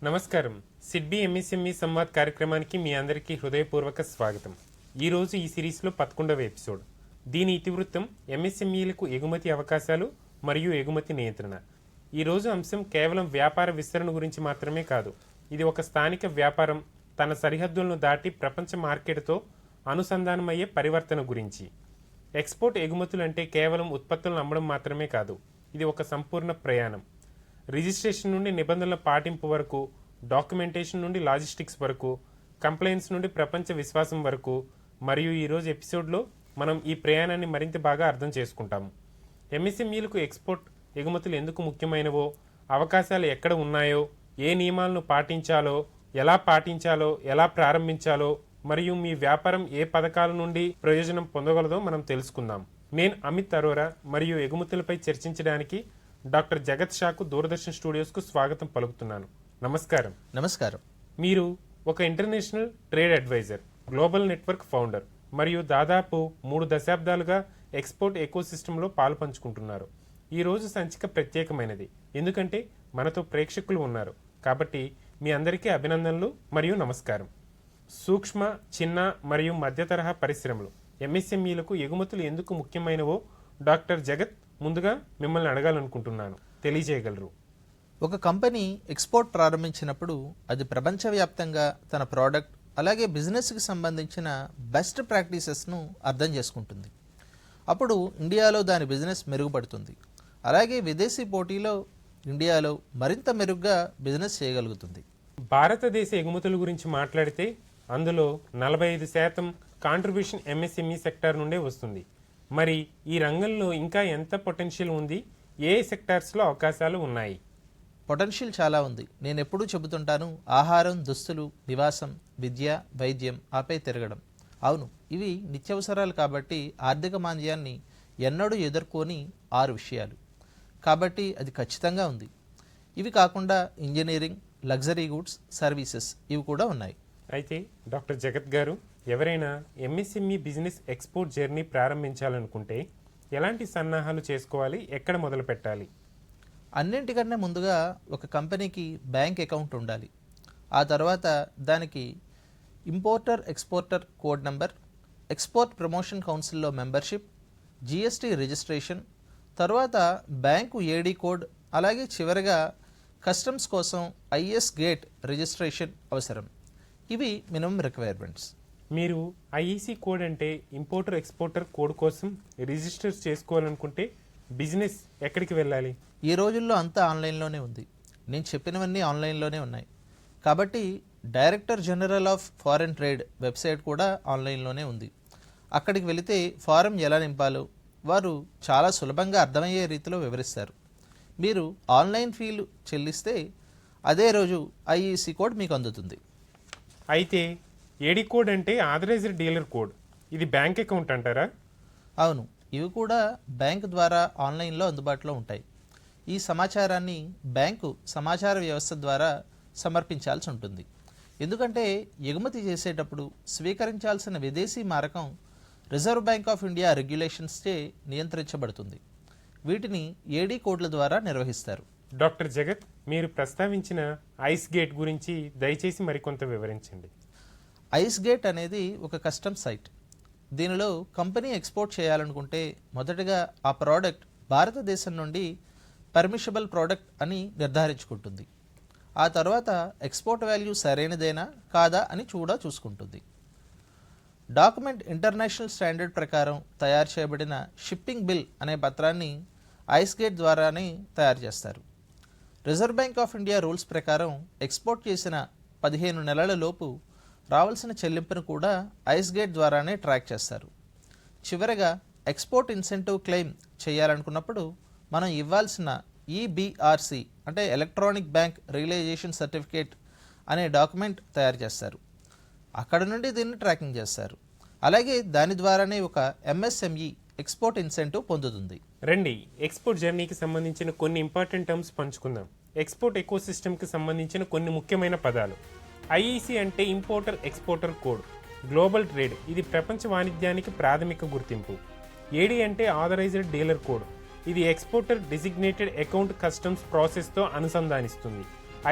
నమస్కారం. సిడ్బీ ఎంఎస్ఎంఈ సంవాద్ కార్యక్రమానికి మీ అందరికీ హృదయపూర్వక స్వాగతం. ఈరోజు ఈ సిరీస్లో 11వ ఎపిసోడ్. దీని ఇతివృత్తం ఎంఎస్ఎంఈలకు ఎగుమతి అవకాశాలు మరియు ఎగుమతి నియంత్రణ. ఈరోజు అంశం కేవలం వ్యాపార విస్తరణ గురించి మాత్రమే కాదు. ఇది ఒక స్థానిక వ్యాపారం తన సరిహద్దులను దాటి ప్రపంచ మార్కెట్తో అనుసంధానమయ్యే పరివర్తన గురించి. ఎక్స్పోర్ట్ ఎగుమతులు అంటే కేవలం ఉత్పత్తులను అమ్మడం మాత్రమే కాదు. ఇది ఒక సంపూర్ణ ప్రయాణం. రిజిస్ట్రేషన్ నుండి నిబంధనల పాటింపు వరకు, డాక్యుమెంటేషన్ నుండి లాజిస్టిక్స్ వరకు, కంప్లైంట్స్ నుండి ప్రపంచ విశ్వాసం వరకు. మరియు ఈరోజు ఎపిసోడ్లో మనం ఈ ప్రయాణాన్ని మరింత బాగా అర్థం చేసుకుంటాము. ఎంఎస్ఎంఈలకు ఎక్స్పోర్ట్ ఎగుమతులు ఎందుకు ముఖ్యమైనవో, అవకాశాలు ఎక్కడ ఉన్నాయో, ఏ నియమాలను పాటించాలో, ఎలా ప్రారంభించాలో, మరియు మీ వ్యాపారం ఏ పథకాల నుండి ప్రయోజనం పొందగలదో మనం తెలుసుకుందాం. నేను అమిత్ అరోరా మరియు ఎగుమతులపై చర్చించడానికి డాక్టర్ జగత్ షాకు దూరదర్శన్ స్టూడియోస్కు స్వాగతం పలుకుతున్నాను. నమస్కారం. నమస్కారం. మీరు ఒక international trade advisor, global network founder మరియు దాదాపు 3 దశాబ్దాలుగా ఎక్స్పోర్ట్ ఎకోసిస్టంలో పాలు పంచుకుంటున్నారు. ఈరోజు సంచిక ప్రత్యేకమైనది, ఎందుకంటే మనతో ప్రేక్షకులు ఉన్నారు. కాబట్టి మీ అందరికీ అభినందనలు మరియు నమస్కారం. సూక్ష్మ, చిన్న మరియు మధ్య తరహా పరిశ్రమలు, ఎంఎస్ఎంఈలకు ఎగుమతులు ఎందుకు ముఖ్యమైనవో డాక్టర్ జగత్ ముందుగా మిమ్మల్ని అడగాలనుకుంటున్నాను. తెలియజేయగలరు? ఒక కంపెనీ ఎక్స్పోర్ట్ ప్రారంభించినప్పుడు అది ప్రపంచవ్యాప్తంగా తన ప్రోడక్ట్ అలాగే బిజినెస్కి సంబంధించిన బెస్ట్ ప్రాక్టీసెస్ను అర్థం చేసుకుంటుంది. అప్పుడు ఇండియాలో దాని బిజినెస్ మెరుగుపడుతుంది. అలాగే విదేశీ పోటీలో ఇండియాలో మరింత మెరుగ్గా బిజినెస్ చేయగలుగుతుంది. భారతదేశ ఎగుమతుల గురించి మాట్లాడితే అందులో 45% కాంట్రిబ్యూషన్ ఎంఎస్ఎంఈ సెక్టార్ నుండే వస్తుంది. మరి ఈ రంగంలో ఇంకా ఎంత పొటెన్షియల్ ఉంది? ఏ సెక్టార్స్లో అవకాశాలు ఉన్నాయి? పొటెన్షియల్ చాలా ఉంది. నేను ఎప్పుడూ చెబుతుంటాను, ఆహారం, దుస్తులు, నివాసం, విద్య, వైద్యం, ఆపై తిరగడం. అవును, ఇవి నిత్యవసరాలు కాబట్టి ఆర్థిక మాంద్యాన్ని ఎన్నడూ ఎదుర్కొని 6 విషయాలు. కాబట్టి అది ఖచ్చితంగా ఉంది. ఇవి కాకుండా ఇంజనీరింగ్, లగ్జరీ గూడ్స్, సర్వీసెస్ ఇవి కూడా ఉన్నాయి. అయితే డాక్టర్ జగత్ గారు, ఎవరైనా ఎంఎస్ఎంఈ బిజినెస్ ఎక్స్పోర్ట్ జర్నీ ప్రారంభించాలనుకుంటే ఎలాంటి సన్నాహాలు చేసుకోవాలి? ఎక్కడ మొదలు పెట్టాలి? అన్నింటికన్నా ముందుగా ఒక కంపెనీకి బ్యాంక్ అకౌంట్ ఉండాలి. ఆ తర్వాత దానికి importer exporter code number, export promotion కౌన్సిల్లో మెంబర్షిప్, జిఎస్టీ రిజిస్ట్రేషన్, తర్వాత బ్యాంకు ఏడీ కోడ్, అలాగే చివరిగా కస్టమ్స్ కోసం ఐఎస్ గేట్ రిజిస్ట్రేషన్ అవసరం. ఇవి మినిమం రిక్వైర్మెంట్స్. మీరు ఐఈసీ కోడ్ అంటే ఇంపోర్టర్ ఎక్స్పోర్టర్ కోడ్ కోసం రిజిస్టర్ చేసుకోవాలనుకుంటే బిజినెస్ ఎక్కడికి వెళ్ళాలి? ఈ రోజుల్లో అంతా ఆన్లైన్లోనే ఉంది. నేను చెప్పినవన్నీ ఆన్లైన్లోనే ఉన్నాయి. కాబట్టి director general of foreign trade website కూడా ఆన్లైన్లోనే ఉంది. అక్కడికి వెళితే ఫారం ఎలా నింపాలో వారు చాలా సులభంగా అర్థమయ్యే రీతిలో వివరిస్తారు. మీరు ఆన్లైన్ ఫీలు చెల్లిస్తే అదే రోజు ఐఈసీ కోడ్ మీకు అందుతుంది. అయితే ఏడీ కోడ్ అంటే ఆథరైజ్డ్ డీలర్ కోడ్. ఇది బ్యాంక్ అకౌంట్ అంటారా? అవును, ఇవి కూడా బ్యాంకు ద్వారా ఆన్లైన్లో అందుబాటులో ఉంటాయి. ఈ సమాచారాన్ని బ్యాంకు సమాచార వ్యవస్థ ద్వారా సమర్పించాల్సి ఉంటుంది. ఎందుకంటే ఎగుమతి చేసేటప్పుడు స్వీకరించాల్సిన విదేశీ మారకం రిజర్వ్ బ్యాంక్ ఆఫ్ ఇండియా రెగ్యులేషన్స్చే నియంత్రించబడుతుంది. వీటిని ఏడీ కోడ్ల ద్వారా నిర్వహిస్తారు. డాక్టర్ జగత్, మీరు ప్రస్తావించిన ఐస్ గేట్ గురించి దయచేసి మరికొంత వివరించండి. ఐస్ గేట్ అనేది ఒక కస్టమ్ సైట్. దీనిలో కంపెనీ ఎక్స్పోర్ట్ చేయాలనుకుంటే మొదటగా ఆ ప్రోడక్ట్ భారతదేశం నుండి పర్మిషబుల్ ప్రోడక్ట్ అని నిర్ధారించుకుంటుంది. ఆ తర్వాత ఎక్స్పోర్ట్ వాల్యూ సరైనదేనా కాదా అని చూసుకుంటుంది. డాక్యుమెంట్ ఇంటర్నేషనల్ స్టాండర్డ్ ప్రకారం తయారు చేయబడిన షిప్పింగ్ బిల్ అనే పత్రాన్ని ఐస్ గేట్ ద్వారానే తయారు చేస్తారు. Reserve bank of India rules ప్రకారం ఎక్స్పోర్ట్ చేసిన 15 నెలల లోపు రావాల్సిన చెల్లింపును కూడా ఐస్ గేట్ ద్వారానే ట్రాక్ చేస్తారు. చివరగా ఎక్స్పోర్ట్ ఇన్సెంటివ్ క్లెయిమ్ చేయాలనుకున్నప్పుడు మనం ఇవ్వాల్సిన ఈబీఆర్సి అంటే ఎలక్ట్రానిక్ బ్యాంక్ రియలైజేషన్ సర్టిఫికేట్ అనే డాక్యుమెంట్ తయారు చేస్తారు. అక్కడ నుండి దీన్ని ట్రాకింగ్ చేస్తారు. అలాగే దాని ద్వారానే ఒక ఎంఎస్ఎంఈ ఎక్స్పోర్ట్ ఇన్సెంటివ్ పొందుతుంది. రండి, ఎక్స్పోర్ట్ జర్నీకి సంబంధించిన కొన్ని ఇంపార్టెంట్ టర్మ్స్ పంచుకుందాం. ఎక్స్పోర్ట్ ఎకోసిస్టమ్కి సంబంధించిన కొన్ని ముఖ్యమైన పదాలు. ఐఈసీ అంటే importer exporter code, global trade, ఇది ప్రపంచ వాణిజ్యానికి ప్రాథమిక గుర్తింపు. ఏడీ అంటే ఆథరైజ్డ్ డీలర్ కోడ్, ఇది ఎక్స్పోర్టర్ డిజిగ్నేటెడ్ అకౌంట్ కస్టమ్స్ ప్రాసెస్తో అనుసంధానిస్తుంది.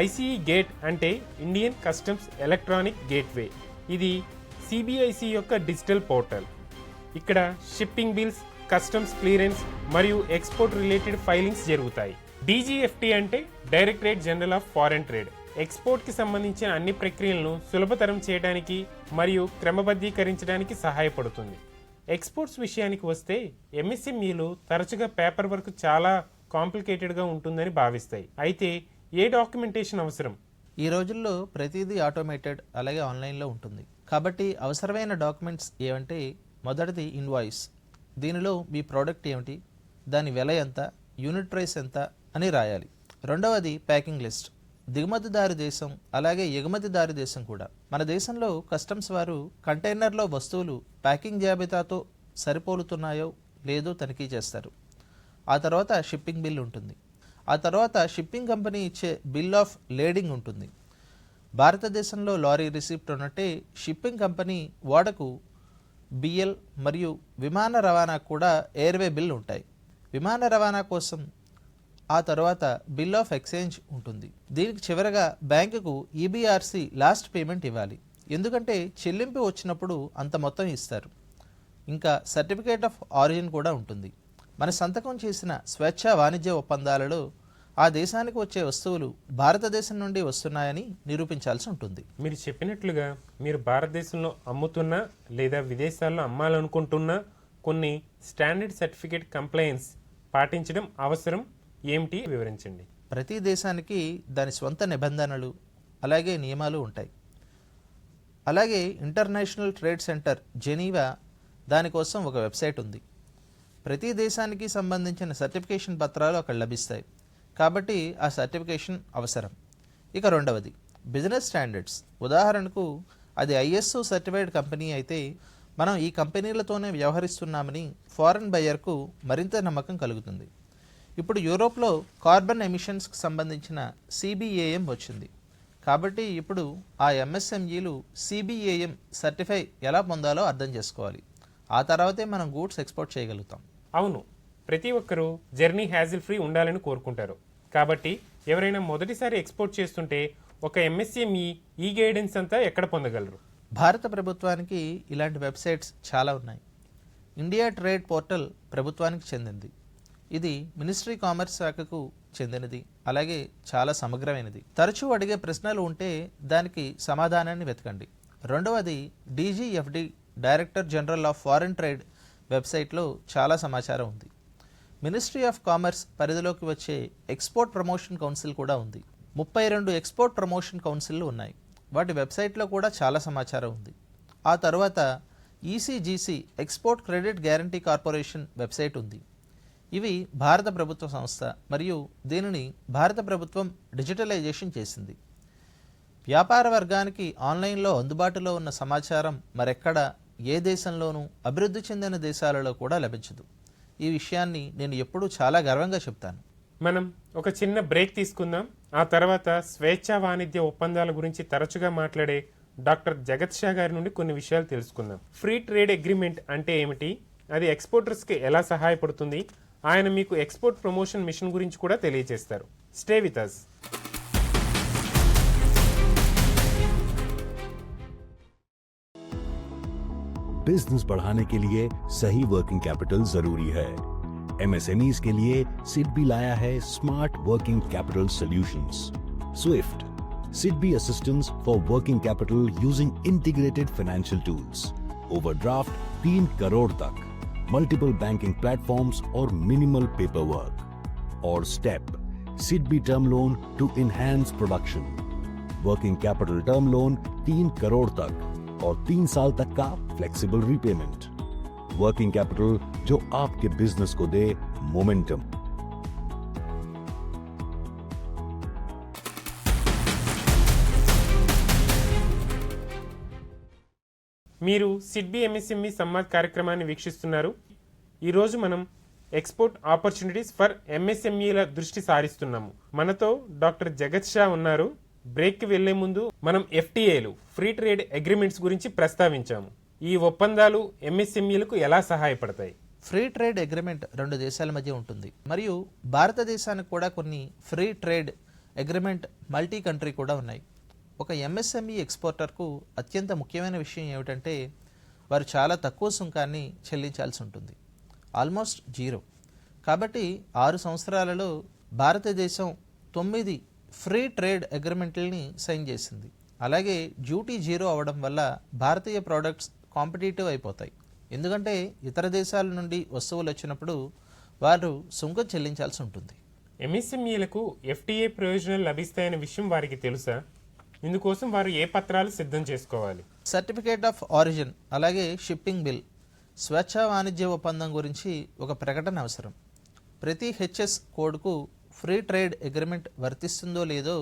ఐసీఈ గేట్ అంటే ఇండియన్ కస్టమ్స్ ఎలక్ట్రానిక్ గేట్వే. ఇది సిబిఐసి యొక్క డిజిటల్ పోర్టల్. ఇక్కడ షిప్పింగ్ బిల్స్, కస్టమ్స్ క్లియరెన్స్ మరియు ఎక్స్పోర్ట్ రిలేటెడ్ ఫైలింగ్స్ జరుగుతాయి. డీజీఎఫ్టీ అంటే directorate general of foreign trade. ఎక్స్పోర్ట్కి సంబంధించిన అన్ని ప్రక్రియలను సులభతరం చేయడానికి మరియు క్రమబద్ధీకరించడానికి సహాయపడుతుంది. ఎక్స్పోర్ట్స్ విషయానికి వస్తే ఎంఎస్ఎంఈలు తరచుగా పేపర్ వర్క్ చాలా కాంప్లికేటెడ్గా ఉంటుందని భావిస్తాయి. అయితే ఏ డాక్యుమెంటేషన్ అవసరం? ఈ రోజుల్లో ప్రతిదీ ఆటోమేటెడ్, అలాగే ఆన్లైన్లో ఉంటుంది. కాబట్టి అవసరమైన డాక్యుమెంట్స్ ఏమంటే, మొదటిది ఇన్వాయిస్. దీనిలో మీ ప్రోడక్ట్ ఏమిటి, దాని వెల ఎంత, యూనిట్ ప్రైస్ ఎంత అని రాయాలి. రెండవది ప్యాకింగ్ లిస్ట్. దిగుమతిదారు దేశం అలాగే ఎగుమతిదారు దేశం కూడా. మన దేశంలో కస్టమ్స్ వారు కంటైనర్లో వస్తువులు ప్యాకింగ్ జాబితాతో సరిపోలుతున్నాయో లేదో తనిఖీ చేస్తారు. ఆ తర్వాత షిప్పింగ్ బిల్ ఉంటుంది. ఆ తర్వాత షిప్పింగ్ కంపెనీ ఇచ్చే బిల్ ఆఫ్ లేడింగ్ ఉంటుంది. భారతదేశంలో లారీ రిసిప్ట్ ఉన్నట్టే షిప్పింగ్ కంపెనీ ఓడకు బిఎల్ మరియు విమాన రవాణా కూడా ఎయిర్వే బిల్ ఉంటాయి. విమాన రవాణా కోసం ఆ తర్వాత బిల్ ఆఫ్ ఎక్స్చేంజ్ ఉంటుంది. దీనికి చివరగా బ్యాంకుకు ఈబీఆర్సి లాస్ట్ పేమెంట్ ఇవ్వాలి. ఎందుకంటే చెల్లింపు వచ్చినప్పుడు అంత మొత్తం ఇస్తారు. ఇంకా సర్టిఫికేట్ ఆఫ్ ఆరిజిన్ కూడా ఉంటుంది. మన సంతకం చేసిన స్వేచ్ఛ వాణిజ్య ఒప్పందాలలో ఆ దేశానికి వచ్చే వస్తువులు భారతదేశం నుండి వస్తున్నాయని నిరూపించాల్సి ఉంటుంది. మీరు చెప్పినట్లుగా మీరు భారతదేశంలో అమ్ముతున్నా లేదా విదేశాల్లో అమ్మాలనుకుంటున్నా కొన్ని స్టాండర్డ్ సర్టిఫికేట్ కంప్లైన్స్ పాటించడం అవసరం. ఏమిటి వివరించండి. ప్రతి దేశానికి దాని స్వంత నిబంధనలు అలాగే నియమాలు ఉంటాయి. అలాగే ఇంటర్నేషనల్ ట్రేడ్ సెంటర్ జెనీవా దానికోసం ఒక వెబ్సైట్ ఉంది. ప్రతి దేశానికి సంబంధించిన సర్టిఫికేషన్ పత్రాలు అక్కడ లభిస్తాయి. కాబట్టి ఆ సర్టిఫికేషన్ అవసరం. ఇక రెండవది బిజినెస్ స్టాండర్డ్స్. ఉదాహరణకు అది ఐఎస్ఓ సర్టిఫైడ్ కంపెనీ అయితే మనం ఈ కంపెనీలతోనే వ్యవహరిస్తున్నామని ఫారెన్ బయర్కు మరింత నమ్మకం కలుగుతుంది. ఇప్పుడు యూరోప్లో కార్బన్ ఎమిషన్స్కి సంబంధించిన సిబిఏఎం వచ్చింది. కాబట్టి ఇప్పుడు ఆ ఎంఎస్ఎంఈలు సిబిఏఎం సర్టిఫై ఎలా పొందాలో అర్థం చేసుకోవాలి. ఆ తర్వాతే మనం గూడ్స్ ఎక్స్పోర్ట్ చేయగలుగుతాం. అవును, ప్రతి ఒక్కరూ జర్నీ హ్యాజిల్ ఫ్రీ ఉండాలని కోరుకుంటారు. కాబట్టి ఎవరైనా మొదటిసారి ఎక్స్పోర్ట్ చేస్తుంటే ఒక ఎంఎస్ఎంఈ ఈ గైడెన్స్ అంతా ఎక్కడ పొందగలరు? భారత ప్రభుత్వానికి ఇలాంటి వెబ్సైట్స్ చాలా ఉన్నాయి. ఇండియా ట్రేడ్ పోర్టల్ ప్రభుత్వానికి చెందింది. ఇది మినిస్ట్రీ కామర్స్ శాఖకు చెందినది. అలాగే చాలా సమగ్రమైనది. తరచూ అడిగే ప్రశ్నలు ఉంటే దానికి సమాధానాన్ని వెతకండి. రెండవది DGFT director general of foreign trade వెబ్సైట్లో చాలా సమాచారం ఉంది. మినిస్ట్రీ ఆఫ్ కామర్స్ పరిధిలోకి వచ్చే ఎక్స్పోర్ట్ ప్రమోషన్ కౌన్సిల్ కూడా ఉంది. 32 ఎక్స్పోర్ట్ ప్రమోషన్ కౌన్సిల్లు ఉన్నాయి. వాటి వెబ్సైట్లో కూడా చాలా సమాచారం ఉంది. ఆ తర్వాత ECGC export credit guarantee corporation website ఉంది. ఇవి భారత ప్రభుత్వ సంస్థ మరియు దీనిని భారత ప్రభుత్వం డిజిటలైజేషన్ చేసింది. వ్యాపార వర్గానికి ఆన్లైన్లో అందుబాటులో ఉన్న సమాచారం మరెక్కడ ఏ దేశంలోనూ అభివృద్ధి చెందిన దేశాలలో కూడా లభించదు. ఈ విషయాన్ని నేను ఎప్పుడూ చాలా గర్వంగా చెప్తాను. మనం ఒక చిన్న బ్రేక్ తీసుకుందాం. ఆ తర్వాత స్వేచ్ఛా వాణిజ్య ఒప్పందాల గురించి తరచుగా మాట్లాడే డాక్టర్ జగత్ షా గారి నుండి కొన్ని విషయాలు తెలుసుకుందాం. ఫ్రీ ట్రేడ్ అగ్రిమెంట్ అంటే ఏమిటి, అది ఎక్స్పోర్టర్స్కి ఎలా సహాయపడుతుంది, ఆయన మీకు ఎక్స్పోర్ట్ ప్రమోషన్ మిషన్ గురించి కూడా తెలియజేస్తారు. Stay with us. बिजनेस बढ़ाने के लिए सही वर्किंग कैपिटल जरूरी है. एमएसएमईज के लिए सिडबी लाया है smart working capital solutions. Swift SIDBI assistance for working capital using integrated financial tools. Overdraft 3 crore तक, मल्टीपल बैंकिंग प्लेटफॉर्म्स और मिनिमल पेपर वर्क. और step SIDBI term loan to enhance production. Working capital term loan 3 crore तक और 3 साल तक का फ्लेक्सिबल रीपेमेंट. वर्किंग कैपिटल जो आपके बिजनेस को दे मोमेंटम. మీరు సిడ్బీ ఎంఎస్ఎంఈ సంవాద్ కార్యక్రమాన్ని వీక్షిస్తున్నారు. ఈరోజు మనం ఎక్స్పోర్ట్ ఆపర్చునిటీస్ ఫర్ ఎంఎస్ఎంఈల దృష్టి సారిస్తున్నాము. మనతో డాక్టర్ జగత్ షా ఉన్నారు. బ్రేక్కి వెళ్లే ముందు మనం ఎఫ్టీఏలు ఫ్రీ ట్రేడ్ అగ్రిమెంట్స్ గురించి ప్రస్తావించాము. ఈ ఒప్పందాలు ఎంఎస్ఎంఈలకు ఎలా సహాయపడతాయి? ఫ్రీ ట్రేడ్ అగ్రిమెంట్ 2 దేశాల మధ్య ఉంటుంది మరియు భారతదేశానికి కూడా కొన్ని free trade agreement multi country కూడా ఉన్నాయి. ఒక ఎంఎస్ఎంఈ ఎక్స్పోర్టర్కు అత్యంత ముఖ్యమైన విషయం ఏమిటంటే వారు చాలా తక్కువ సుంకాన్ని చెల్లించాల్సి ఉంటుంది, ఆల్మోస్ట్ జీరో. కాబట్టి 6 సంవత్సరాలలో భారతదేశం 9 ఫ్రీ ట్రేడ్ అగ్రిమెంట్లని సైన్ చేసింది. అలాగే డ్యూటీ జీరో అవ్వడం వల్ల భారతీయ ప్రోడక్ట్స్ కాంపిటేటివ్ అయిపోతాయి. ఎందుకంటే ఇతర దేశాల నుండి వస్తువులు వచ్చినప్పుడు వారు సుంకం చెల్లించాల్సి ఉంటుంది. ఎంఎస్ఎంఈలకు ఎఫ్టీఏ ప్రయోజనాలు లభిస్తాయనే విషయం వారికి తెలుసా? ఇందుకోసం వారు ఏ పత్రాలు సిద్ధం చేసుకోవాలి? సర్టిఫికేట్ ఆఫ్ ఆరిజిన్, అలాగే షిప్పింగ్ బిల్, స్వేచ్ఛా వాణిజ్య ఒప్పందం గురించి ఒక ప్రకటన అవసరం. ప్రతి హెచ్ఎస్ కోడ్కు ఫ్రీ ట్రేడ్ అగ్రిమెంట్ వర్తిస్తుందో లేదో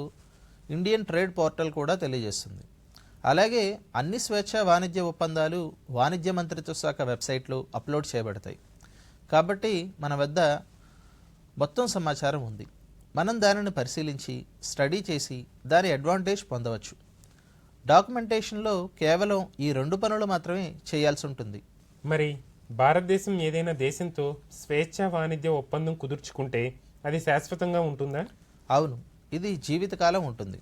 ఇండియన్ ట్రేడ్ పోర్టల్ కూడా తెలియజేస్తుంది. అలాగే అన్ని స్వేచ్ఛా వాణిజ్య ఒప్పందాలు వాణిజ్య మంత్రిత్వ శాఖ వెబ్సైట్లో అప్లోడ్ చేయబడతాయి. కాబట్టి మన వద్ద మొత్తం సమాచారం ఉంది. మనం దానిని పరిశీలించి స్టడీ చేసి దాని అడ్వాంటేజ్ పొందవచ్చు. డాక్యుమెంటేషన్లో కేవలం ఈ 2 పనులు మాత్రమే చేయాల్సి ఉంటుంది. మరి భారతదేశం ఏదైనా దేశంతో స్వేచ్ఛా వాణిజ్య ఒప్పందం కుదుర్చుకుంటే అది శాశ్వతంగా ఉంటుందా? అవును, ఇది జీవితకాలం ఉంటుంది.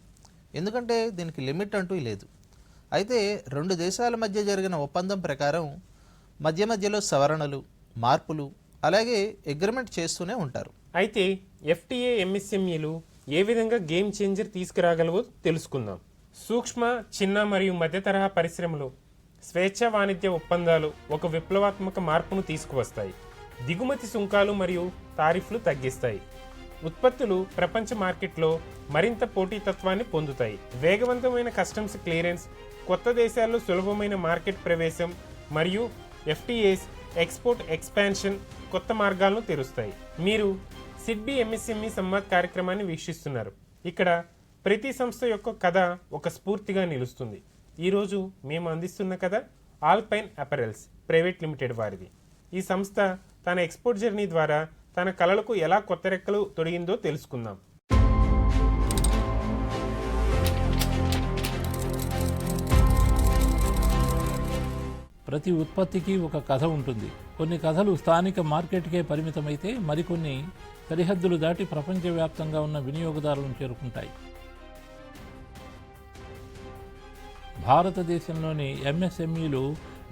ఎందుకంటే దీనికి లిమిట్ అంటూ లేదు. అయితే 2 దేశాల మధ్య జరిగిన ఒప్పందం ప్రకారం మధ్యలో సవరణలు, మార్పులు, అలాగే అగ్రిమెంట్ చేస్తూనే ఉంటారు. అయితే ఎఫ్టీఏ ఎంఎస్ఎంఈలు ఏ విధంగా గేమ్ చేంజర్ తీసుకురాగలవో తెలుసుకుందాం. సూక్ష్మ, చిన్న మరియు మధ్య తరహా పరిశ్రమలు స్వేచ్ఛా వాణిజ్య ఒప్పందాలు ఒక విప్లవాత్మక మార్పును తీసుకువస్తాయి. దిగుమతి సుంకాలు మరియు తారీఫ్లు తగ్గిస్తాయి. ఉత్పత్తులు ప్రపంచ మార్కెట్లో మరింత పోటీతత్వాన్ని పొందుతాయి. వేగవంతమైన కస్టమ్స్ క్లియరెన్స్, కొత్త దేశాల్లో సులభమైన మార్కెట్ ప్రవేశం మరియు ఎఫ్టీఏస్ ఎక్స్పోర్ట్ ఎక్స్పాన్షన్ కొత్త మార్గాలను తెరుస్తాయి. మీరు సిడ్బీ ఎంఎస్ఎంఈ సంవాద్ కార్యక్రమాన్ని వీక్షిస్తున్నారు. ఇక్కడ ప్రతి సంస్థ యొక్క కథ ఒక స్ఫూర్తిగా నిలుస్తుంది. ఈరోజు మేము అందిస్తున్న కథ ఆల్పైన్ అపెరల్స్ ప్రైవేట్ లిమిటెడ్ వారిది. ఈ సంస్థ తన ఎక్స్పోర్ట్ జర్నీ ద్వారా తన కళలకు ఎలా కొత్త రెక్కలు తొడిగిందో తెలుసుకుందాం. ప్రతి ఉత్పత్తికి ఒక కథ ఉంటుంది. కొన్ని కథలు స్థానిక మార్కెట్కే పరిమితమైతే మరికొన్ని సరిహద్దులు దాటి ప్రపంచవ్యాప్తంగా ఉన్న వినియోగదారులను చేరుకుంటాయి. భారతదేశంలోని ఎంఎస్ఎంఈలు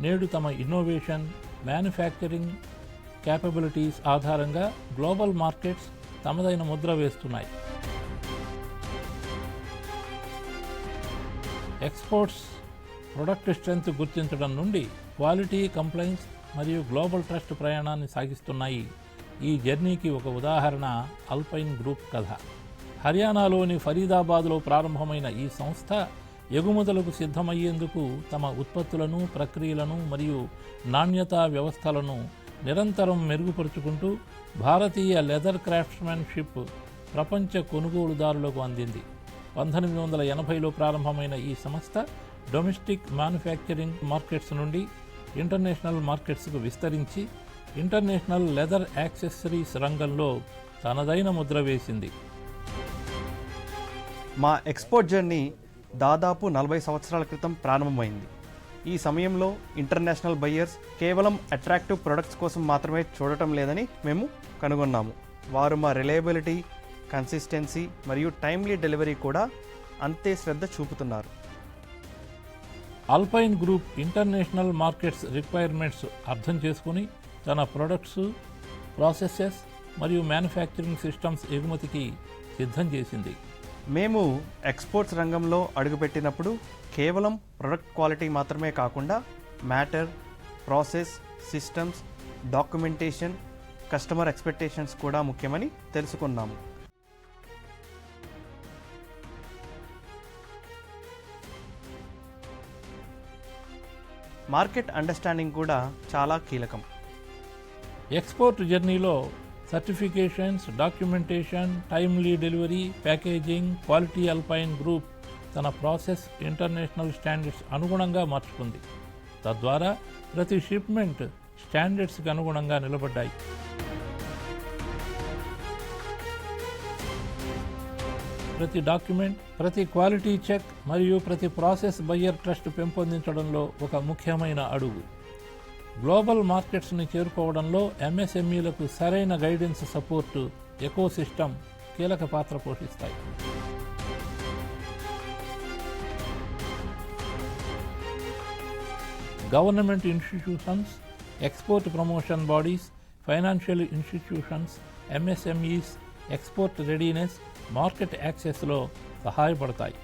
నేడు తమ ఇన్నోవేషన్, మ్యానుఫ్యాక్చరింగ్ క్యాపబిలిటీస్ ఆధారంగా గ్లోబల్ మార్కెట్స్ తమదైన ముద్ర వేస్తున్నాయి. ఎక్స్పోర్ట్స్ ప్రొడక్ట్ స్ట్రెంత్ గుర్తించడం నుండి క్వాలిటీ, కంప్లైన్స్ మరియు గ్లోబల్ ట్రస్ట్ ప్రయాణాన్ని సాగిస్తున్నాయి. ఈ జర్నీకి ఒక ఉదాహరణ అల్పైన్ గ్రూప్ కథ. హర్యానాలోని ఫరీదాబాద్లో ప్రారంభమైన ఈ సంస్థ ఎగుమతులకు సిద్ధమయ్యేందుకు తమ ఉత్పత్తులను, ప్రక్రియలను మరియు నాణ్యతా వ్యవస్థలను నిరంతరం మెరుగుపరుచుకుంటూ భారతీయ లెదర్ క్రాఫ్ట్స్మెన్షిప్ ప్రపంచ కొనుగోలుదారులకు అందింది. 1980లో ప్రారంభమైన ఈ సంస్థ డొమెస్టిక్ మ్యానుఫ్యాక్చరింగ్ మార్కెట్స్ నుండి ఇంటర్నేషనల్ మార్కెట్స్కు విస్తరించి ఇంటర్నేషనల్ లెదర్ యాక్సెసరీస్ రంగంలో తనదైన ముద్ర వేసింది. మా ఎక్స్పోర్ట్ జర్నీ దాదాపు 40 సంవత్సరాల క్రితం ప్రారంభమైంది. ఈ సమయంలో ఇంటర్నేషనల్ బయ్యర్స్ కేవలం అట్రాక్టివ్ ప్రొడక్ట్స్ కోసం మాత్రమే చూడటం లేదని మేము కనుగొన్నాము. వారు మా రిలయబిలిటీ, కన్సిస్టెన్సీ మరియు టైమ్లీ డెలివరీ కూడా అంతే శ్రద్ధ చూపుతున్నారు. Alpine group international markets requirements అర్థం చేసుకుని తన ప్రొడక్ట్స్, ప్రాసెసెస్ మరియు మ్యానుఫ్యాక్చరింగ్ సిస్టమ్స్ ఎగుమతికి సిద్ధం చేసింది. మేము ఎక్స్పోర్ట్స్ రంగంలో అడుగుపెట్టినప్పుడు కేవలం ప్రొడక్ట్ క్వాలిటీ మాత్రమే కాకుండా matter, process, systems, documentation, customer expectations కూడా ముఖ్యమని తెలుసుకున్నాము. మార్కెట్ అండర్స్టాండింగ్ కూడా చాలా కీలకం. ఎక్స్పోర్ట్ జర్నీలో certifications, documentation, timely delivery, packaging, quality alpine group తన ప్రాసెస్ ఇంటర్నేషనల్ స్టాండర్డ్స్ అనుగుణంగా మార్చుకుంది. తద్వారా ప్రతి షిప్మెంట్ స్టాండర్డ్స్కి అనుగుణంగా నిలబడ్డాయి. ప్రతి డాక్యుమెంట్, ప్రతి క్వాలిటీ చెక్ మరియు ప్రతి ప్రాసెస్ బయ్యర్ ట్రస్ట్ పెంపొందించడంలో ఒక ముఖ్యమైన అడుగు. గ్లోబల్ మార్కెట్స్ని చేరుకోవడంలో ఎంఎస్ఎంఈలకు సరైన గైడెన్స్, సపోర్టు, ఎకోసిస్టమ్ కీలక పాత్ర పోషిస్తాయి. Government institutions, export promotion bodies, financial institutions, MSMEs, export readiness, market యాక్సెస్లో సహాయపడతాయి.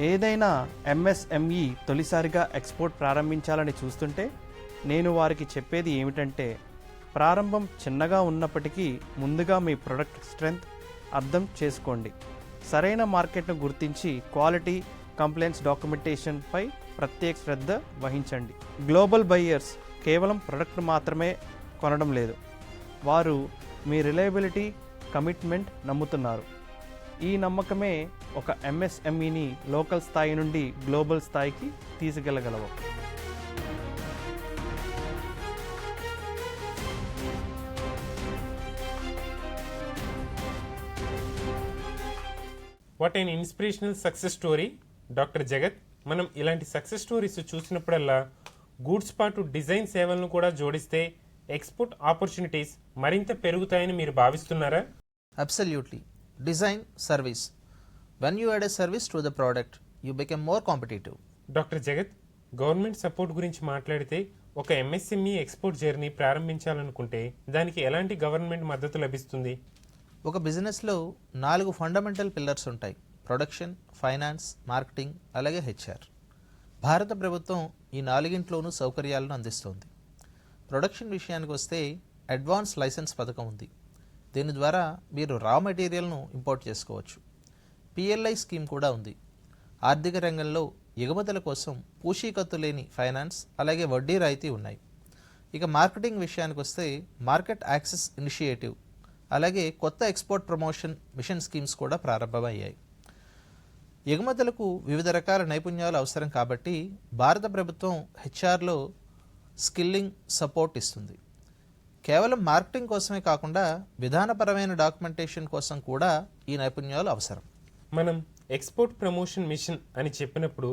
ఏదైనా ఎంఎస్ఎంఈ తొలిసారిగా ఎక్స్పోర్ట్ ప్రారంభించాలని చూస్తుంటే నేను వారికి చెప్పేది ఏమిటంటే, ప్రారంభం చిన్నగా ఉన్నప్పటికీ ముందుగా మీ ప్రొడక్ట్ స్ట్రెంగ్త్ అర్థం చేసుకోండి. సరైన మార్కెట్ను గుర్తించి క్వాలిటీ, కంప్లైంట్స్ డాక్యుమెంటేషన్పై ప్రత్యేక శ్రద్ధ వహించండి. గ్లోబల్ బయ్యర్స్ కేవలం ప్రొడక్ట్ మాత్రమే కొనడం లేదు, వారు మీ రిలయబిలిటీ, కమిట్మెంట్ నమ్ముతున్నారు. ఈ నమ్మకమే ఒక ఎంఎస్ఎంఈని లోకల్ స్థాయి నుండి గ్లోబల్ స్థాయికి తీసుకెళ్లగలవు. What an inspirational success story doctor Jagat. మనం ఇలాంటి సక్సెస్ స్టోరీస్ చూసినప్పుడల్లా గూడ్స్ పాటు డిజైన్ సేవలను కూడా జోడిస్తే ఎక్స్పోర్ట్ ఆపర్చునిటీస్ మరింత పెరుగుతాయని మీరు భావిస్తున్నారా? Absolutely. Design, service. When you add a service to the product, you become more competitive. Doctor జగత్, గవర్నమెంట్ సపోర్ట్ గురించి మాట్లాడితే ఒక ఎంఎస్ఎంఈ ఎక్స్పోర్ట్ జర్నీ ప్రారంభించాలనుకుంటే దానికి ఎలాంటి గవర్నమెంట్ మద్దతు లభిస్తుంది? ఒక బిజినెస్లో 4 ఫండమెంటల్ పిల్లర్స్ ఉంటాయి: ప్రొడక్షన్, ఫైనాన్స్, మార్కెటింగ్, అలాగే హెచ్ఆర్. భారత ప్రభుత్వం ఈ 4గింట్లోనూ సౌకర్యాలను అందిస్తోంది. ప్రొడక్షన్ విషయానికి వస్తే అడ్వాన్స్ లైసెన్స్ పథకం ఉంది. దీని ద్వారా మీరు రా మెటీరియల్ను ఇంపోర్ట్ చేసుకోవచ్చు. పిఎల్ఐ స్కీమ్ కూడా ఉంది. ఆర్థిక రంగంలో ఎగుమతుల కోసం పూచీకత్తు లేని ఫైనాన్స్, అలాగే వడ్డీ రాయితీ ఉన్నాయి. ఇక మార్కెటింగ్ విషయానికి వస్తే మార్కెట్ యాక్సెస్ ఇనిషియేటివ్, అలాగే కొత్త ఎక్స్పోర్ట్ ప్రమోషన్ మిషన్ స్కీమ్స్ కూడా ప్రారంభమయ్యాయి. ఎగుమతులకు వివిధ రకాల నైపుణ్యాలు అవసరం కాబట్టి భారత ప్రభుత్వం హెచ్ఆర్లో స్కిల్లింగ్ సపోర్ట్ ఇస్తుంది. కేవలం మార్కెటింగ్ కోసమే కాకుండా విధానపరమైన డాక్యుమెంటేషన్ కోసం కూడా ఈ నైపుణ్యాలు అవసరం. మనం ఎక్స్పోర్ట్ ప్రమోషన్ మిషన్ అని చెప్పినప్పుడు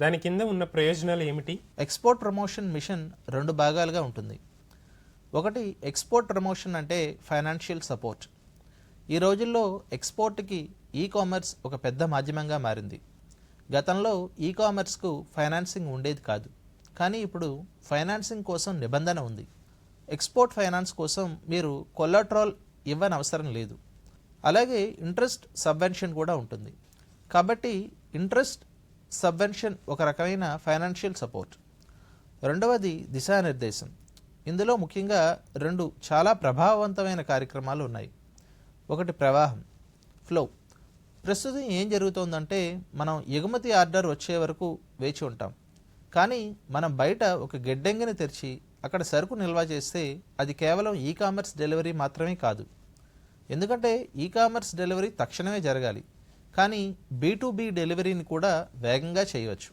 దాని కింద ఉన్న ప్రయోజనాలు ఏమిటి? ఎక్స్పోర్ట్ ప్రమోషన్ మిషన్ 2 భాగాలుగా ఉంటుంది. ఒకటి ఎక్స్పోర్ట్ ప్రమోషన్ అంటే ఫైనాన్షియల్ సపోర్ట్. ఈ రోజుల్లో ఎక్స్పోర్ట్కి ఈ కామర్స్ ఒక పెద్ద మాధ్యమంగా మారింది. గతంలో ఈ కామర్స్కు ఫైనాన్సింగ్ ఉండేది కాదు, కానీ ఇప్పుడు ఫైనాన్సింగ్ కోసం నిబంధన ఉంది. ఎక్స్పోర్ట్ ఫైనాన్స్ కోసం మీరు కొలాటరల్ ఇవ్వని అవసరం లేదు. అలాగే ఇంట్రెస్ట్ సబ్వెన్షన్ కూడా ఉంటుంది. కాబట్టి ఇంట్రెస్ట్ సబ్వెన్షన్ ఒక రకమైన ఫైనాన్షియల్ సపోర్ట్. రెండవది దిశానిర్దేశం. ఇందులో ముఖ్యంగా 2 చాలా ప్రభావవంతమైన కార్యక్రమాలు ఉన్నాయి. ఒకటి ప్రవాహం, ఫ్లో. ప్రస్తుతం ఏం జరుగుతోందంటే మనం ఎగుమతి ఆర్డర్ వచ్చే వరకు వేచి ఉంటాం. కానీ మనం బయట ఒక గిడ్డంగిని తెరిచి అక్కడ సరుకు నిల్వ చేస్తే అది కేవలం ఈ కామర్స్ డెలివరీ మాత్రమే కాదు. ఎందుకంటే ఈ కామర్స్ డెలివరీ తక్షణమే జరగాలి, కానీ B2B డెలివరీని కూడా వేగంగా చేయవచ్చు.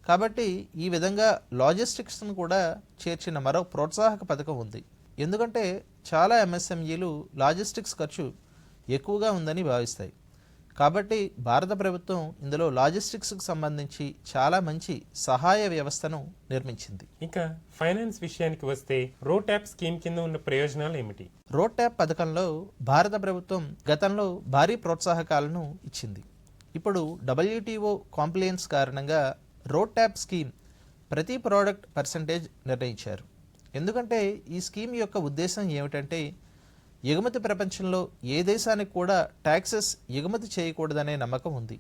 కాబట్టి ఈ విధంగా లాజిస్టిక్స్ను కూడా చేర్చిన మరో ప్రోత్సాహక పథకం ఉంది. ఎందుకంటే చాలా ఎంఎస్ఎంఈలు లాజిస్టిక్స్ ఖర్చు ఎక్కువగా ఉందని భావిస్తాయి. కాబట్టి భారత ప్రభుత్వం ఇందులో లాజిస్టిక్స్కి సంబంధించి చాలా మంచి సహాయ వ్యవస్థను నిర్మించింది. ఇంకా ఫైనాన్స్ విషయానికి వస్తే రోడ్ ట్యాప్ స్కీమ్ కింద ఉన్న ప్రయోజనాలు ఏమిటి? రోడ్ ట్యాప్ పథకంలో భారత ప్రభుత్వం గతంలో భారీ ప్రోత్సాహకాలను ఇచ్చింది. ఇప్పుడు WTO కాంప్లయన్స్ కారణంగా రోడ్ ట్యాప్ స్కీమ్ ప్రతి ప్రోడక్ట్ పర్సంటేజ్ నిర్ణయించారు. ఎందుకంటే ఈ స్కీమ్ యొక్క ఉద్దేశం ఏమిటంటే ఎగుమతి ప్రపంచంలో ఏ దేశానికి కూడా ట్యాక్సెస్ ఎగుమతి చేయకూడదనే నమ్మకం ఉంది.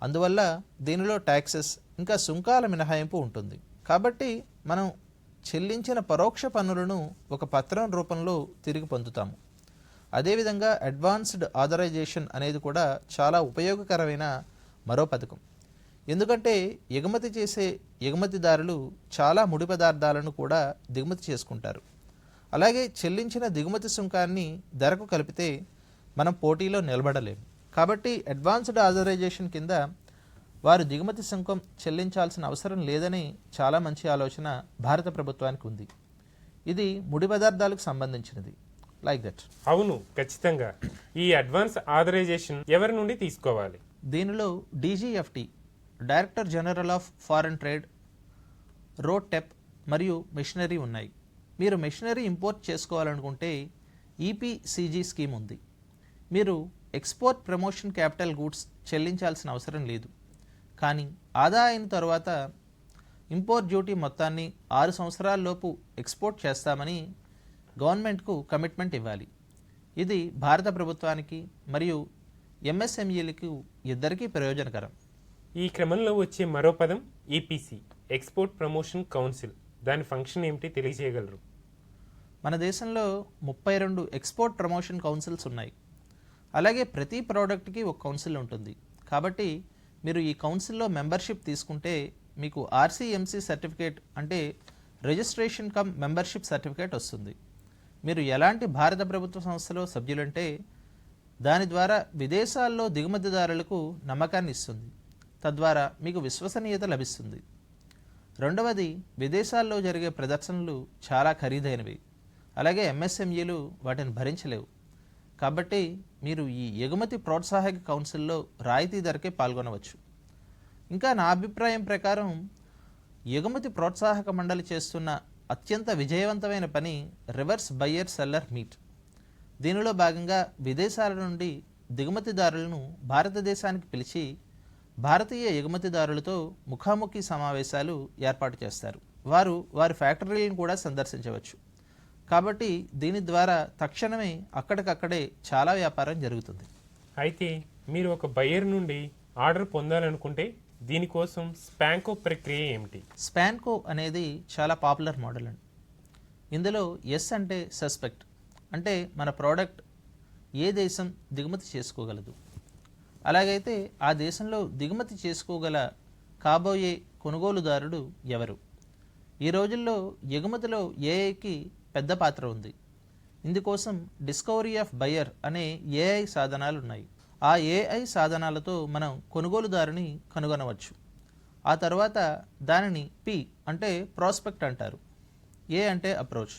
అందువల్ల దీనిలో ట్యాక్సెస్ ఇంకా సుంకాల మినహాయింపు ఉంటుంది. కాబట్టి మనం చెల్లించిన పరోక్ష పన్నులను ఒక పత్రం రూపంలో తిరిగి పొందుతాము. అదేవిధంగా అడ్వాన్స్డ్ ఆథరైజేషన్ అనేది కూడా చాలా ఉపయోగకరమైన మరో పథకం. ఎందుకంటే ఎగుమతి చేసే ఎగుమతిదారులు చాలా ముడి పదార్థాలను కూడా దిగుమతి చేసుకుంటారు. అలాగే చెల్లించిన దిగుమతి సుంకాన్ని ధరకు కలిపితే మనం పోటీలో నిలబడలేము. కాబట్టి అడ్వాన్స్డ్ ఆథరైజేషన్ కింద వారు దిగుమతి సుంకం చెల్లించాల్సిన అవసరం లేదని చాలా మంచి ఆలోచన భారత ప్రభుత్వానికి ఉంది. ఇది ముడి పదార్థాలకు సంబంధించినది. Like that. అవును, ఖచ్చితంగా. ఈ అడ్వాన్స్ ఆథరైజేషన్ ఎవరి నుండి తీసుకోవాలి? దీనిలో DGFT, director general of foreign trade, RoDTEP మరియు మెషినరీ ఉన్నాయి. మీరు మెషినరీ ఇంపోర్ట్ చేసుకోవాలనుకుంటే EPCG స్కీమ్ ఉంది. మీరు ఎక్స్పోర్ట్ ప్రమోషన్ క్యాపిటల్ గూడ్స్ చెల్లించాల్సిన అవసరం లేదు. కానీ ఆదా అయిన తర్వాత ఇంపోర్ట్ డ్యూటీ మొత్తాన్ని 6 సంవత్సరాల్లోపు ఎక్స్పోర్ట్ చేస్తామని గవర్నమెంట్కు కమిట్మెంట్ ఇవ్వాలి. ఇది భారత ప్రభుత్వానికి మరియు ఎంఎస్ఎంఈలకు ఇద్దరికీ ప్రయోజనకరం. ఈ క్రమంలో వచ్చే మరో పదం ఈపీసీ, ఎక్స్పోర్ట్ ప్రమోషన్ కౌన్సిల్. దాని ఫంక్షన్ ఏమిటి తెలియజేయగలరు? మన దేశంలో 32 ఎక్స్పోర్ట్ ప్రమోషన్ కౌన్సిల్స్ ఉన్నాయి. అలాగే ప్రతి ప్రోడక్ట్కి ఒక కౌన్సిల్ ఉంటుంది. కాబట్టి మీరు ఈ కౌన్సిల్లో మెంబర్షిప్ తీసుకుంటే మీకు ఆర్సీఎంసీ సర్టిఫికేట్ అంటే రిజిస్ట్రేషన్ కమ్ మెంబర్షిప్ సర్టిఫికేట్ వస్తుంది. మీరు ఎలాంటి భారత ప్రభుత్వ సంస్థలో సభ్యులంటే దాని ద్వారా విదేశాల్లో దిగుమతిదారులకు నమ్మకాన్ని ఇస్తుంది. తద్వారా మీకు విశ్వసనీయత లభిస్తుంది. రెండవది, విదేశాల్లో జరిగే ప్రదర్శనలు చాలా ఖరీదైనవి. అలాగే ఎంఎస్ఎంఈలు వాటిని భరించలేవు. కాబట్టి మీరు ఈ ఎగుమతి ప్రోత్సాహక కౌన్సిల్లో రాయితీ ధరకే పాల్గొనవచ్చు. ఇంకా నా అభిప్రాయం ప్రకారం ఎగుమతి ప్రోత్సాహక మండలి చేస్తున్న అత్యంత విజయవంతమైన పని రివర్స్ బయ్యర్ సెల్లర్ మీట్. దీనిలో భాగంగా విదేశాల నుండి దిగుమతిదారులను భారతదేశానికి పిలిచి భారతీయ ఎగుమతిదారులతో ముఖాముఖి సమావేశాలు ఏర్పాటు చేస్తారు. వారు వారి ఫ్యాక్టరీలను కూడా సందర్శించవచ్చు. కాబట్టి దీని ద్వారా తక్షణమే అక్కడికక్కడే చాలా వ్యాపారం జరుగుతుంది. అయితే మీరు ఒక బయ్యర్ నుండి ఆర్డర్ పొందాలనుకుంటే దీనికోసం స్పాన్కో ప్రక్రియ ఏమిటి? స్పాన్కో అనేది చాలా పాపులర్ మోడల్ అండి. ఇందులో ఎస్ అంటే సస్పెక్ట్, అంటే మన ప్రోడక్ట్ ఏ దేశం దిగుమతి చేసుకోగలదు. అలాగైతే ఆ దేశంలో దిగుమతి చేసుకోగల కాబోయే కొనుగోలుదారుడు ఎవరు. ఈ రోజుల్లో ఎగుమతిలో ఏఐకి పెద్ద పాత్ర ఉంది. ఇందుకోసం డిస్కవరీ ఆఫ్ బయ్యర్ అనే ఏఐ సాధనాలు ఉన్నాయి. ఆ ఏఐ సాధనాలతో మనం కొనుగోలుదారుని కనుగొనవచ్చు. ఆ తర్వాత దానిని పి అంటే ప్రాస్పెక్ట్ అంటారు. ఏ అంటే అప్రోచ్.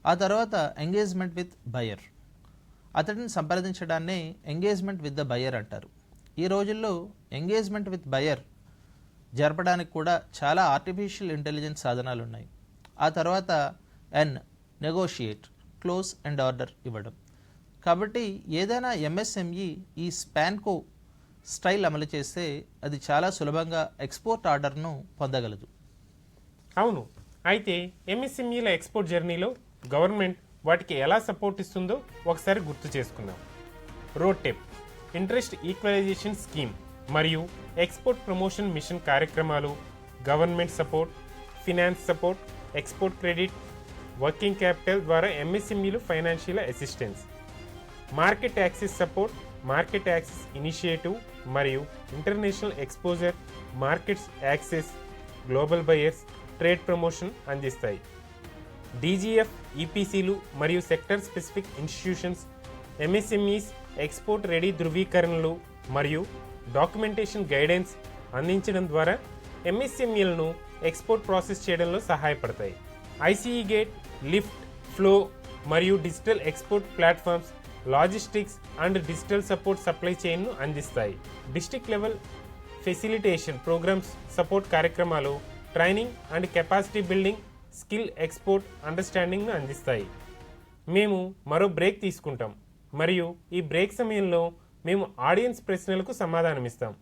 ఆ తర్వాత ఎంగేజ్మెంట్ విత్ బయ్యర్. అతడిని సంప్రదించడాన్నే ఎంగేజ్మెంట్ విత్ ద బయ్యర్ అంటారు. ఈ రోజుల్లో ఎంగేజ్మెంట్ విత్ బయ్యర్ జరపడానికి కూడా చాలా ఆర్టిఫిషియల్ ఇంటెలిజెన్స్ సాధనాలు ఉన్నాయి. ఆ తర్వాత నెగోషియేట్, క్లోజ్ అండ్ ఆర్డర్ ఇవ్వడం. కాబట్టి ఏదైనా ఎంఎస్ఎంఈ ఈ స్పాన్కో స్టైల్ అమలు చేస్తే అది చాలా సులభంగా ఎక్స్పోర్ట్ ఆర్డర్ను పొందగలదు. అవును. అయితే ఎంఎస్ఎంఈల ఎక్స్పోర్ట్ జర్నీలో గవర్నమెంట్ వాటికి ఎలా సపోర్ట్ ఇస్తుందో ఒకసారి గుర్తు చేసుకుందాం. రోడ్టెప్, ఇంట్రెస్ట్ ఈక్వలైజేషన్ స్కీమ్ మరియు ఎక్స్పోర్ట్ ప్రమోషన్ మిషన్ కార్యక్రమాలు, government support, finance support, export credit, working capital ద్వారా ఎంఎస్ఎంఈలు financial assistance, market access support, market access initiative మరియు international exposure, markets access, global buyers, trade promotion అందిస్తాయి. DGF, ఈపీసీలు మరియు sector specific institutions MSMEs export ready ధృవీకరణలు మరియు documentation guidance అందించడం ద్వారా ఎంఎస్ఎంఈలను ఎక్స్పోర్ట్ ప్రాసెస్ చేయడంలో సహాయపడతాయి. ఐసీఈ గేట్, లిఫ్ట్, ఫ్లో మరియు digital export platforms logistics and digital support supply చైన్ను అందిస్తాయి. District level facilitation programmes support కార్యక్రమాలు training and capacity building, skill export అండర్స్టాండింగ్ను అందిస్తాయి. మేము మరో బ్రేక్ తీసుకుంటాం మరియు ఈ బ్రేక్ సమయంలో మేము ఆడియన్స్ ప్రశ్నలకు సమాధానమిస్తాం.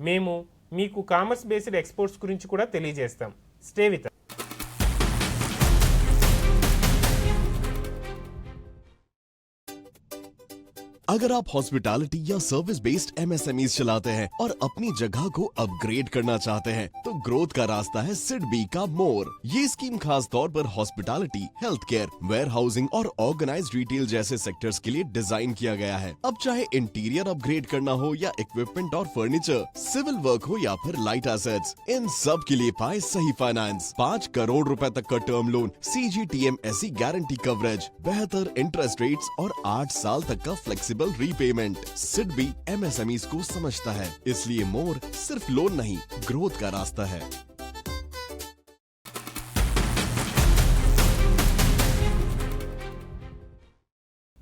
మేము మీకు కామర్స్ బేస్డ్ ఎక్స్పోర్ట్స్ గురించి కూడా తెలియజేస్తాం. Stay with. अगर आप हॉस्पिटैलिटी या सर्विस बेस्ड एमएसएमई चलाते हैं और अपनी जगह को अपग्रेड करना चाहते हैं तो ग्रोथ का रास्ता है सिडबी का मोर। ये स्कीम खास तौर पर hospitality, health care, warehousing और ऑर्गेनाइज्ड रिटेल जैसे सेक्टर्स के लिए डिजाइन किया गया है। अब चाहे इंटीरियर अपग्रेड करना हो या इक्विपमेंट और फर्नीचर, सिविल वर्क हो या फिर लाइट एसेट्स, इन सब के लिए पाए सही फाइनेंस। 5 करोड़ रुपए तक का term loan, CGTMSE guarantee coverage, बेहतर इंटरेस्ट रेट्स और 8 साल तक का फ्लेक्सिबल रीपेमेंट। सिडबी एमएसएमईज को समझता है, इसलिए मोर सिर्फ लोन नहीं, ग्रोथ का रास्ता है।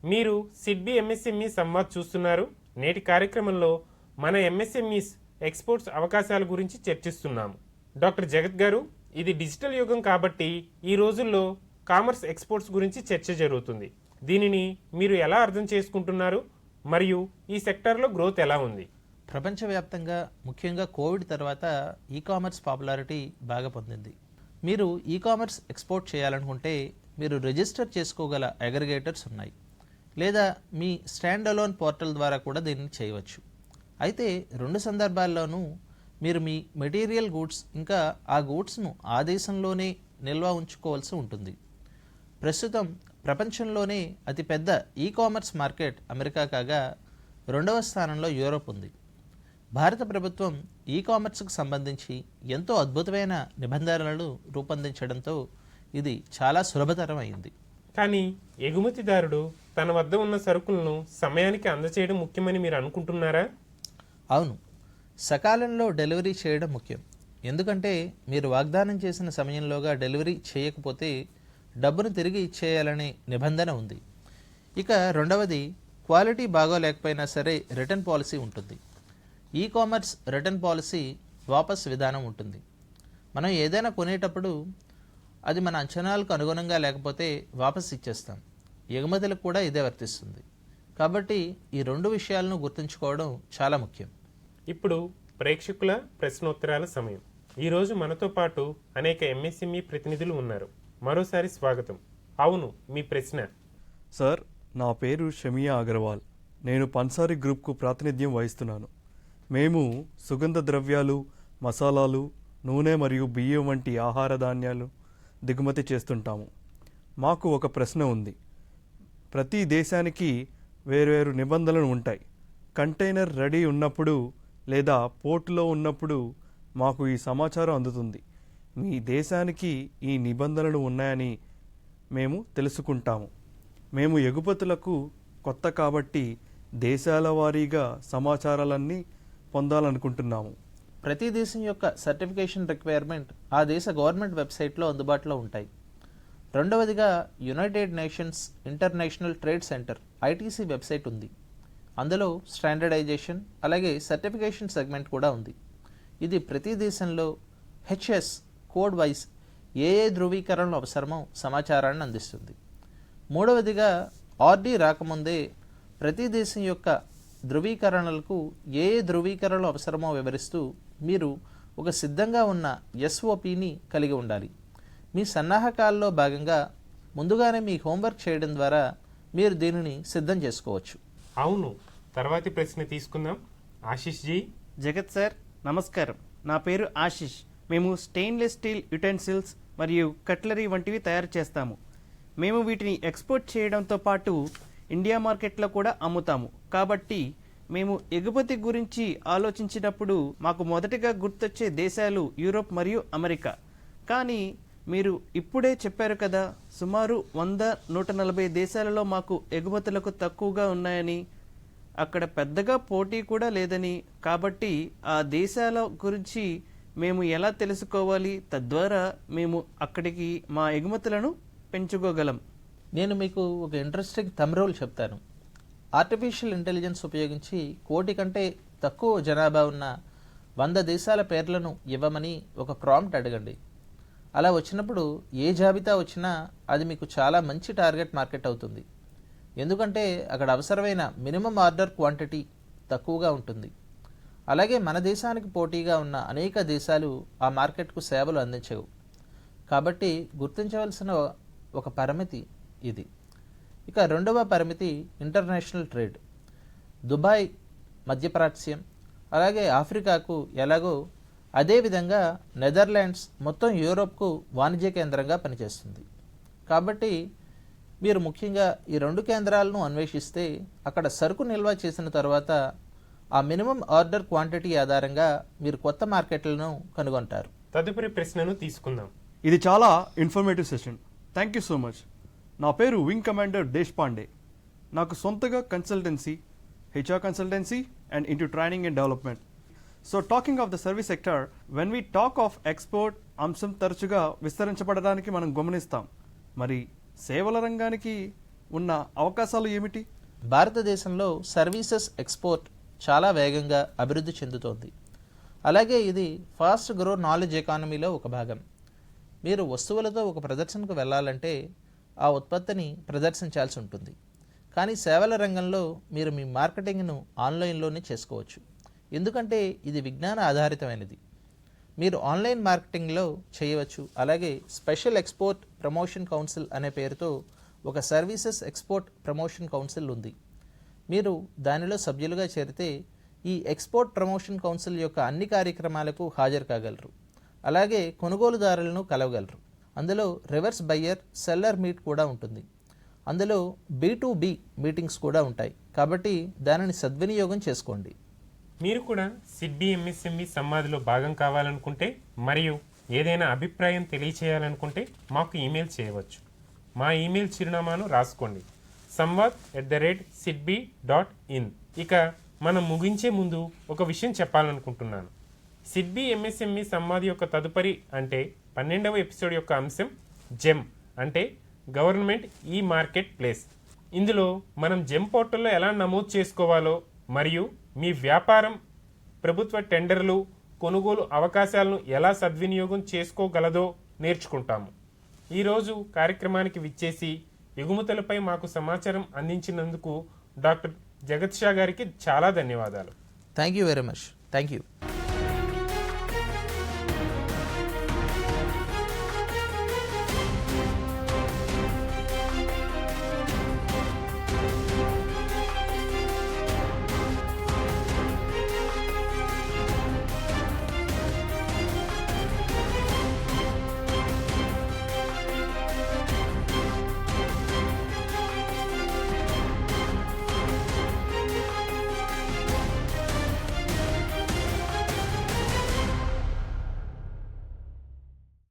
మీరు సిడ్బీ ఎంఎస్ఎంఈ సంవాద్ చూస్తున్నారు. నేటి కార్యక్రమంలో మన ఎంఎస్ఎంఈస్ ఎక్స్పోర్ట్స్ అవకాశాల గురించి చర్చిస్తున్నాము. డాక్టర్ జగత్ గారు, ఇది డిజిటల్ యుగం కాబట్టి ఈ రోజుల్లో కామర్స్ ఎక్స్పోర్ట్స్ గురించి చర్చ జరుగుతుంది. దీనిని మీరు ఎలా అర్థం చేసుకుంటున్నారు మరియు ఈ సెక్టార్లో గ్రోత్ ఎలా ఉంది? ప్రపంచవ్యాప్తంగా ముఖ్యంగా కోవిడ్ తర్వాత ఈ కామర్స్ పాపులారిటీ బాగా పొందింది. మీరు ఈ కామర్స్ ఎక్స్పోర్ట్ చేయాలనుకుంటే మీరు రిజిస్టర్ చేసుకోగల అగ్రిగేటర్స్ ఉన్నాయి, లేదా మీ స్టాండ్ అలోన్ పోర్టల్ ద్వారా కూడా దీన్ని చేయవచ్చు. అయితే రెండు సందర్భాల్లోనూ మీరు మీ మెటీరియల్ గూడ్స్ ఇంకా ఆ గూడ్స్ను ఆ దేశంలోనే నిల్వ ఉంచుకోవాల్సి ఉంటుంది. ప్రస్తుతం ప్రపంచంలోనే అతిపెద్ద ఈ కామర్స్ మార్కెట్ అమెరికా కాగా రెండవ స్థానంలో యూరోప్ ఉంది. భారత ప్రభుత్వం ఈ కామర్స్కు సంబంధించి ఎంతో అద్భుతమైన నిబంధనలను రూపొందించడంతో ఇది చాలా సులభతరం అయింది. కానీ ఎగుమతిదారుడు తన వద్ద ఉన్న సరుకులను సమయానికి అందచేయడం ముఖ్యమని మీరు అనుకుంటున్నారా? అవును, సకాలంలో డెలివరీ చేయడం ముఖ్యం. ఎందుకంటే మీరు వాగ్దానం చేసిన సమయంలోగా డెలివరీ చేయకపోతే డబ్బును తిరిగి ఇచ్చేయాలనే నిబంధన ఉంది. ఇక రెండవది, క్వాలిటీ బాగోలేకపోయినా సరే రిటర్న్ పాలసీ ఉంటుంది. ఈ కామర్స్ రిటర్న్ పాలసీ వాపస్ విధానం ఉంటుంది. మనం ఏదైనా కొనేటప్పుడు అది మన అంచనాలకు అనుగుణంగా లేకపోతే వాపస్ ఇచ్చేస్తాం. ఎగుమతులకు కూడా ఇదే వర్తిస్తుంది. కాబట్టి ఈ రెండు విషయాలను గుర్తుంచుకోవడం చాలా ముఖ్యం. ఇప్పుడు ప్రేక్షకుల ప్రశ్నోత్తరాల సమయం. ఈరోజు మనతో పాటు అనేక ఎంఎస్ఎంఈ ప్రతినిధులు ఉన్నారు. మరోసారి స్వాగతం. అవును, మీ ప్రశ్న. సార్, నా పేరు షమియా అగర్వాల్. నేను పన్సారీ గ్రూప్కు ప్రాతినిధ్యం వహిస్తున్నాను. మేము సుగంధ ద్రవ్యాలు, మసాలాలు, నూనె మరియు బియ్యం వంటి ఆహార ధాన్యాలు దిగుమతి చేస్తుంటాము. మాకు ఒక ప్రశ్న ఉంది. ప్రతి దేశానికి వేర్వేరు నిబంధనలు ఉంటాయి. కంటైనర్ రెడీ ఉన్నప్పుడు లేదా పోర్టులో ఉన్నప్పుడు మాకు ఈ సమాచారం అందుతుంది. మీ దేశానికి ఈ నిబంధనలు ఉన్నాయని మేము తెలుసుకుంటాము. మేము ఎగుమతులకు కొత్త కాబట్టి దేశాల వారీగా సమాచారాలన్నీ పొందాలనుకుంటున్నాము. ప్రతి దేశం యొక్క సర్టిఫికేషన్ రిక్వైర్మెంట్ ఆ దేశ గవర్నమెంట్ వెబ్సైట్లో అందుబాటులో ఉంటాయి. రెండవదిగా, United nations international trade centre ITC website ఉంది. అందులో స్టాండర్డైజేషన్ అలాగే సర్టిఫికేషన్ సెగ్మెంట్ కూడా ఉంది. ఇది ప్రతి దేశంలో హెచ్ఎస్ కోడ్ వైజ్ ఏ ధృవీకరణలు అవసరమో సమాచారాన్ని అందిస్తుంది. మూడవదిగా, ఆర్డీ రాకముందే ప్రతి దేశం యొక్క ధృవీకరణలకు ఏ ధృవీకరణలు అవసరమో వివరిస్తూ మీరు ఒక సిద్ధంగా ఉన్న ఎస్ఓపిని కలిగి ఉండాలి. మీ సన్నాహకాల్లో భాగంగా ముందుగానే మీ హోంవర్క్ చేయడం ద్వారా మీరు దీనిని సిద్ధం చేసుకోవచ్చు. అవును, తర్వాతి ప్రశ్న తీసుకుందాం. ఆశీష్ జీ. జగత్ సార్, నమస్కారం. నా పేరు ఆశిష్. మేము స్టెయిన్లెస్ స్టీల్ యుటెన్సిల్స్ మరియు కట్లరీ వంటివి తయారు చేస్తాము. మేము వీటిని ఎక్స్పోర్ట్ చేయడంతో పాటు ఇండియా మార్కెట్లో కూడా అమ్ముతాము. కాబట్టి మేము ఎగుమతి గురించి ఆలోచించినప్పుడు మాకు మొదటగా గుర్తొచ్చే దేశాలు యూరోప్ మరియు అమెరికా. కానీ మీరు ఇప్పుడే చెప్పారు కదా, సుమారు 100-140 దేశాలలో మాకు ఎగుమతులకు తక్కువగా ఉన్నాయని, అక్కడ పెద్దగా పోటీ కూడా లేదని. కాబట్టి ఆ దేశాల గురించి మేము ఎలా తెలుసుకోవాలి? తద్వారా మేము అక్కడికి మా ఎగుమతులను పెంచుకోగలం. నేను మీకు ఒక ఇంట్రెస్టింగ్ థంబ్ రూల్ చెప్తాను. ఆర్టిఫిషియల్ ఇంటెలిజెన్స్ ఉపయోగించి 1,00,00,000 కంటే తక్కువ జనాభా ఉన్న 100 దేశాల పేర్లను ఇవ్వమని ఒక ప్రాంప్ట్ అడగండి. అలా వచ్చినప్పుడు ఏ జాబితా వచ్చినా అది మీకు చాలా మంచి టార్గెట్ మార్కెట్ అవుతుంది. ఎందుకంటే అక్కడ అవసరమైన మినిమం ఆర్డర్ క్వాంటిటీ తక్కువగా ఉంటుంది. అలాగే మన దేశానికి పోటీగా ఉన్న అనేక దేశాలు ఆ మార్కెట్కు సేవలు అందించవు. కాబట్టి గుర్తించవలసిన ఒక పరిమితి ఇది. ఇక రెండవ పరిమితి ఇంటర్నేషనల్ ట్రేడ్. దుబాయ్ మధ్యప్రాచ్యం అలాగే ఆఫ్రికాకు ఎలాగో అదేవిధంగా నెదర్లాండ్స్ మొత్తం యూరోప్కు వాణిజ్య కేంద్రంగా పనిచేస్తుంది. కాబట్టి మీరు ముఖ్యంగా ఈ 2 కేంద్రాలను అన్వేషిస్తే అక్కడ సరుకు నిల్వ చేసిన తర్వాత ఆ మినిమం ఆర్డర్ క్వాంటిటీ ఆధారంగా మీరు కొత్త మార్కెట్లను కనుగొంటారు. తదుపరి ప్రశ్నను తీసుకుందాం. ఇది చాలా informative session. Thank you so much. నా పేరు వింగ్ కమాండర్ దేశ్ పాండే. నాకు సొంతగా consultancy, HR consultancy and into training and development. So talking of the service sector, when we talk of export అంశం తరచుగా విస్తరించబడడానికి మనం గమనిస్తాం. మరి సేవల రంగానికి ఉన్న అవకాశాలు ఏమిటి? భారతదేశంలో సర్వీసెస్ ఎక్స్పోర్ట్ చాలా వేగంగా అభివృద్ధి చెందుతోంది. అలాగే ఇది ఫాస్ట్ గ్రో నాలెడ్జ్ ఎకానమీలో ఒక భాగం. మీరు వస్తువులతో ఒక ప్రదర్శనకు వెళ్ళాలంటే ఆ ఉత్పత్తిని ప్రదర్శించాల్సి ఉంటుంది. కానీ సేవల రంగంలో మీరు మీ మార్కెటింగ్ను ఆన్లైన్లోనే చేసుకోవచ్చు. ఎందుకంటే ఇది విజ్ఞాన ఆధారితమైనది. మీరు ఆన్లైన్ మార్కెటింగ్లో చేయవచ్చు. అలాగే స్పెషల్ ఎక్స్పోర్ట్ ప్రమోషన్ కౌన్సిల్ అనే పేరుతో ఒక సర్వీసెస్ ఎక్స్పోర్ట్ ప్రమోషన్ కౌన్సిల్ ఉంది. మీరు దానిలో సభ్యులుగా చేరితే ఈ ఎక్స్పోర్ట్ ప్రమోషన్ కౌన్సిల్ యొక్క అన్ని కార్యక్రమాలకు హాజరు కాగలరు. అలాగే కొనుగోలుదారులను కలవగలరు. అందులో రివర్స్ బయ్యర్ సెల్లర్ మీట్ కూడా ఉంటుంది. అందులో B2B మీటింగ్స్ కూడా ఉంటాయి. కాబట్టి దానిని సద్వినియోగం చేసుకోండి. మీరు కూడా సిడ్బీ ఎంఎస్ఎంఈ సంవాద్లో భాగం కావాలనుకుంటే మరియు ఏదైనా అభిప్రాయం తెలియచేయాలనుకుంటే మాకు ఈమెయిల్ చేయవచ్చు. మా ఈమెయిల్ చిరునామాను రాసుకోండి, samvad@sidbi.in. ఇక మనం ముగించే ముందు ఒక విషయం చెప్పాలనుకుంటున్నాను. సిడ్బీ ఎంఎస్ఎంఈ సంవాద్ యొక్క తదుపరి అంటే 12వ ఎపిసోడ్ యొక్క అంశం జెమ్ అంటే గవర్నమెంట్ ఈ మార్కెట్ ప్లేస్. ఇందులో మనం జెమ్ పోర్టల్లో ఎలా నమోదు చేసుకోవాలో మరియు మీ వ్యాపారం ప్రభుత్వ టెండర్లు కొనుగోలు అవకాశాలను ఎలా సద్వినియోగం చేసుకోగలదో నేర్చుకుంటాము. ఈరోజు కార్యక్రమానికి విచ్చేసి ఎగుమతులపై మాకు సమాచారం అందించినందుకు డాక్టర్ జగత్ షా గారికి చాలా ధన్యవాదాలు. Thank you very much. Thank you.